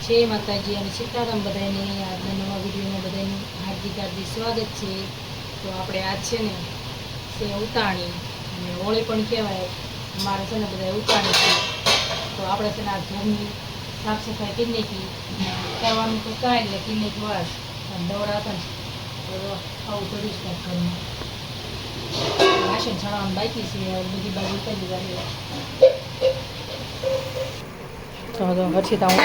જય માતાજી અને સીતારામ બધાને આજના નવા વિડીયોમાં બધાનું હાર્દિક હાર્દિક સ્વાગત છે. તો આપણે આજ છે ને તે ઉતાણી અને હોળી પણ કહેવાય, અમારે છે ને બધા ઉતાણી છે. તો આપણે છે ને આ ઘરની સાફ સફાઈ કરી નાખી, કરવાનું તો કાંઈ એટલે કિલ્લે વાસ દવડા હતા ને તો આવું કર્યું જ કાંઈક ઘરમાં વાસણ છાણવાનું બાકી છે, બધી બાજુ ઉતારી દીધા. તો હર્ષિતા હું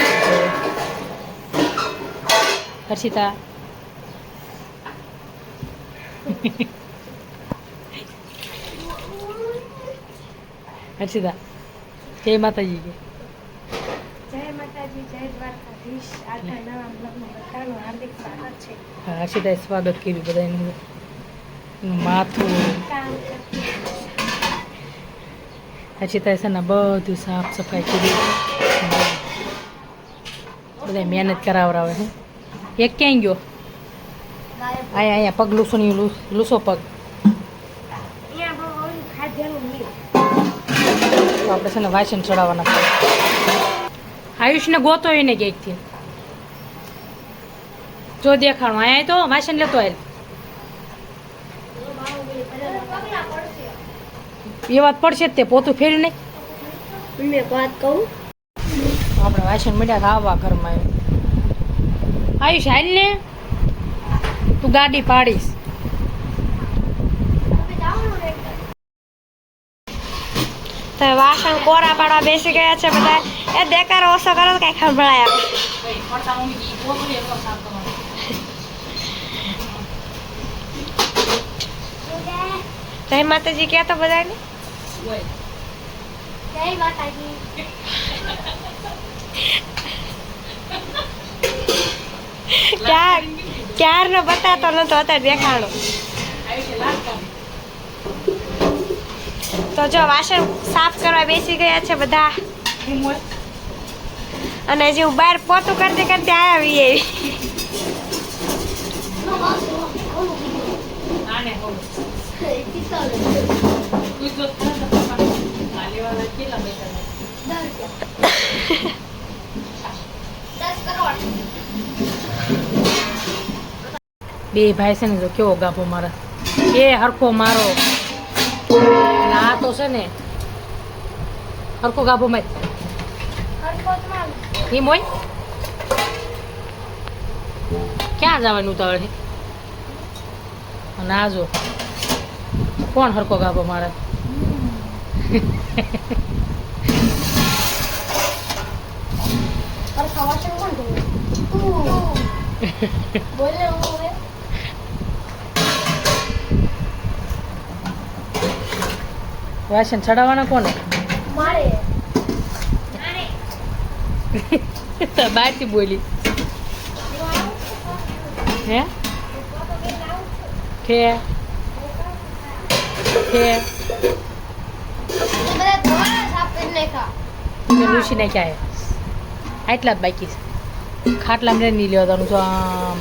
હર્ષિતા હર્ષિતા જય માતાજી કે જય માતાજી, જય દ્વારકાધીશ. આજના નવા બ્લોગમાં બધાનું હાર્દિક સ્વાગત છે. હા, હર્ષિતાએ સ્વાગત કર્યું બધાનું. માથું હર્ષિતાએ છે ને બધું સાફ સફાઈ કરી, બધા મહેનત કરાવરાવે છે. એક ક્યાંય ગયો? અહીંયા પગ લૂસોની લૂસો પગ. તો આપણે છે ને વાસણ ચડાવવાના છે. આયુષને ગોતો એને ક્યાંકથી જો દેખાણું અહીંયા તો વાસણ લેતો આવેલ. એ વાત પડશે જ તે પોતું ફેરી નહીં. મેં વાત કહું, આપણે વાસણ મળ્યા ખાવા ઘરમાં. આયુષ હાલ ને તું ગાડી પાડીશ. તો વાસણ કોરા પાડવા બેસી ગયા છે બધા. એ દેકારો ઓછો કરો તો કઈ સંભળાય આવે. જય માતાજી ક્યાં તો બધાને જય માતાજી. ક્યારનો બતાતો નતો, અત્યારે દેખાણો. તો જો વાસણ સાફ કરવા બેસી ગયા છે બધા, અને હજી હું બહાર પોતું કરતી કરતી આવી. બે ભાઈ છે ને જો કેવો ગાભો મારા, એ હરખો મારો. આ તો છે ને હરખો ગાભો માર એમ હોય. ક્યાં જવાનું ઉતાવળ છે? અને આ જો કોણ હરખો ગાભો મારા. વાસણ ચડાવવાના કોને? બહારથી બોલી હે કે લૂસી નાખ્યા આટલા જ બાકી છે. ખાટલા મેં નહીં લેવાનું તો આમ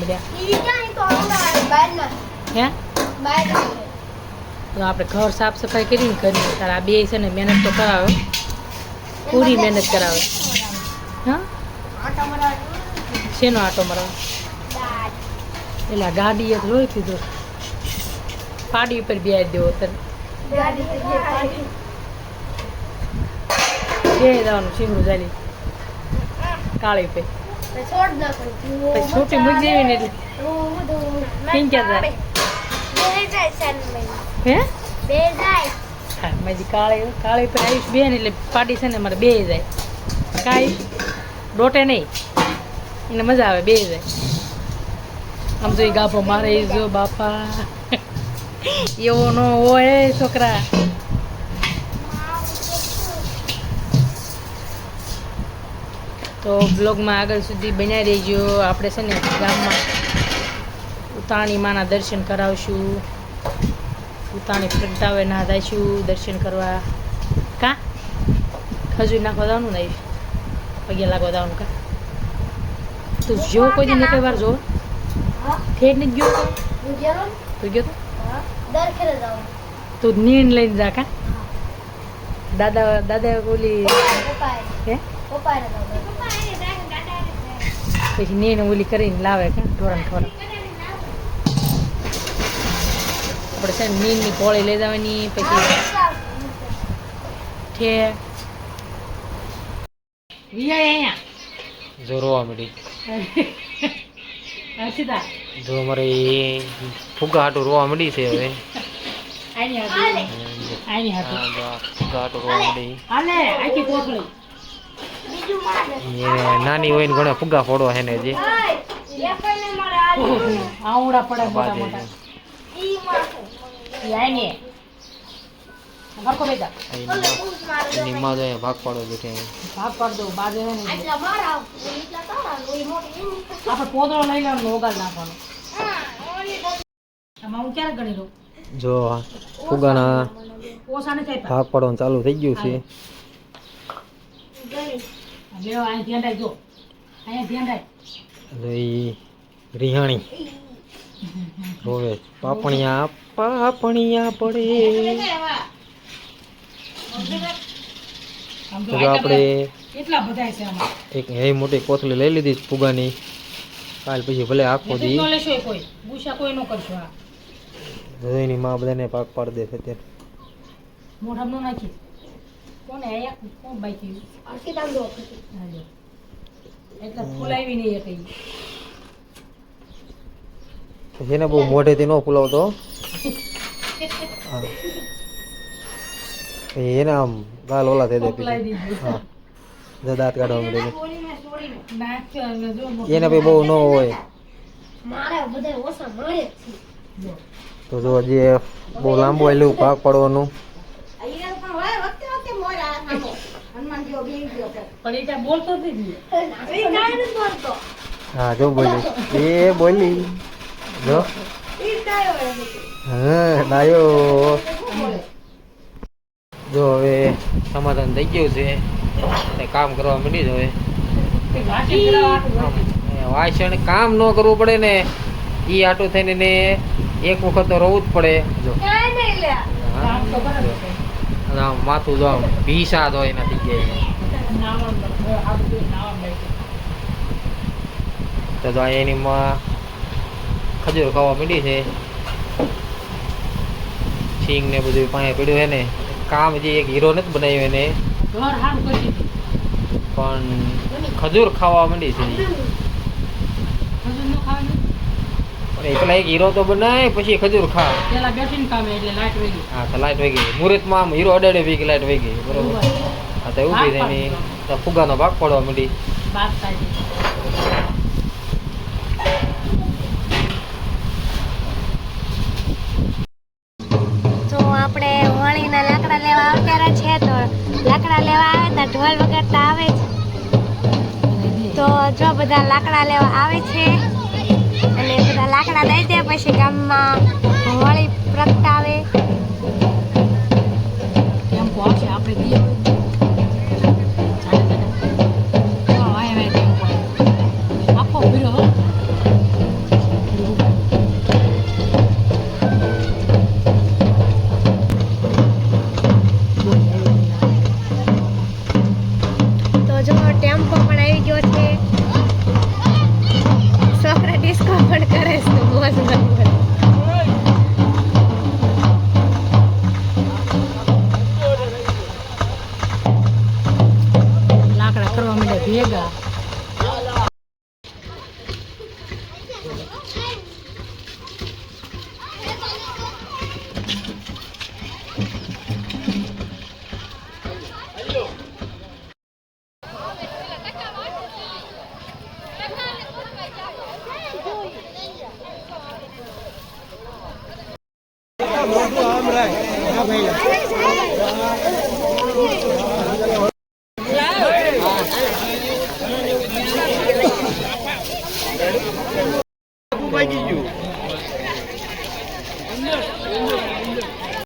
હે તો આપણે ઘર સાફ સફાઈ કરીને કરીએ. તારે આ બે છે ને મહેનત તો કરાવે, પૂરી મહેનત કરાવે. હા શેનો આટો મરાવે? એટલે ગાડી એક લોહી કીધું પાડી ઉપર બેસી દેવો. બે જવાનું ચીમડું ચાલી કાળી પે છોટી મૂકી દેવી ને એટલે કેમ ક્યાં હે હા મારી કાળી પર આવીશ બે ને એટલે પાડી છે ને મારે બે જાય. કાંઈ ડોટે નહીં, એને મજા આવે બે જાય. આમ તો એ ગાભો મારે જો બાપા એવો ન હોય છોકરા. તો બ્લોગમાં આગળ સુધી બન્યા રહેજો. આપણે છે ને ગામમાં ઉતાણી માના દર્શન કરાવશું. ઉતાણી પ્રગટાવે ના જઈશું દર્શન કરવા. કાં ખજૂર નાખવા જવાનું ને પગે લાગવા જવાનું. કાં તું જો કોઈ દિન કઈ વાર જો ઠેઠ નથી ગયો તું ગયો તો તું નીણ લઈને જા. કાં દાદા ઓલી હે પછી નીને ઓલી કરીને લાવે કે ઢોરણ ઠોરણ આપણે છે ને નીની કોળી લઈ જવાની પછી ઠે વિયા અહીંયા જો રોવા મળી હર્ષિતા જો અમારે ફુગા હાટું રોવા મળી છે હવે આની હાથે ફુગા હાટું રોવા મળી હાલે આખી કોથળી નાની હોય ને ઘણા ફુગા ફોડવા છે ને જે આવડા પડે મોટા મોટા આની ઘરકો બેટા એની માં તો ભાગ પાડો બેઠે ભાગ પાડ દો બાજુ હે ને આપણે પોદળો લઈ લેવાનો ઓગાળ નાખવાનો આમાં હું ક્યારે ગણી લઉં જો ફુગાના ઓસાને કઈ ભાગ પાડવાનું ચાલુ થઈ ગયું છે લેવો અહીં ધ્યાન રાખજો અહીંયા ધ્યાન રાખ એટલે ઈ રિહાણી રોવે પાપણિયા પાપણિયા પડે તો આપણે કેટલા બધા છે આમાં એક એ મોટી કોથળી લઈ લીધી ફુગાની કાલ પછી ભલે આખો દી ન લેશો કોઈ ગુસ્સા કોઈ ન કરશો આ એની માં બધાને ભાગ પાડી દે છે અત્યારે મોઢામાં ન નાખી કોને આયા કોણ બાકી આખી દામ દો હાલો એટલે ફૂલાવી નહીં એ કઈ એને બહુ મોઢેથી ન ફૂલાવતો હા. એને આમ ગાલ ઓલા થઈ દે ફૂલાવી પછી દીધું હા જો દાંત કાઢવા મળે નાખ્યો અને જો એને ભાઈ બહુ ન હોય મારે બધા ઓછા મળે જો. તો જો જે બહુ લાંબુ આવેલું ભાગ પાડવાનું પણ એ ત્યાં બોલતો જ નથી હા જો બોલી એ બોલી જો હા ડાયો જો હવે સમાધાન થઈ ગયું છે તે કામ કરવા માંડી જ હવે વાસણ કરાવવા હાટું વાસણ કામ ન કરવું પડે ને એ આટું થઈને ને એક વખત તો રહવું જ પડે જો કામ તો બરાબર છે અને આમ માથું જો આમ ભીસા તો એના થઈ જાય નાવાનું આ બધું નાવાનું લાગ્યું તો જો એની માં ખજૂર ખાવા માંડી છે સિંગ ને બધું પાસે પડ્યું છે ને કામ જે એક હીરો નથી બનાવ્યો એને ઘર હારું કરી દીધું પણ ખજૂર ખાવા માંડી છે ઈ. હજુ ન ખાવાનું પણ એકલા એક હીરો તો બનાય પછી ખજૂર ખા પેલા બેસીને કામે એટલે લાઈટ વહી ગઈ હા તો લાઈટ વહી ગઈ મુહૂર્તમાં આમ હીરો અડાડે વી લાઈટ વહી ગઈ બરોબર હા તો ઊભી થઈને તો ફુગાનો ભાગ પડવા માંડી બાત થાય જો આપણે હોળીના લાકડા લેવા આવતા છે તો લાકડા લેવા આવે તો ઢોલ વગાડતા આવે છે તો જો બધા લાકડા લેવા આવે છે અને બધા લાકડા દઈ દે પછી ગામમાં હોળી પ્રગટાવે ટેમ્પો આવશે આપણે દઈએ આખો ભીડો હો તો જો ટેમ્પો પણ આવી ગયો છે છોકરા ડિસ્કો પણ કરે છે તો મોજ મારે લાકડા કરવા માંડે ભેગા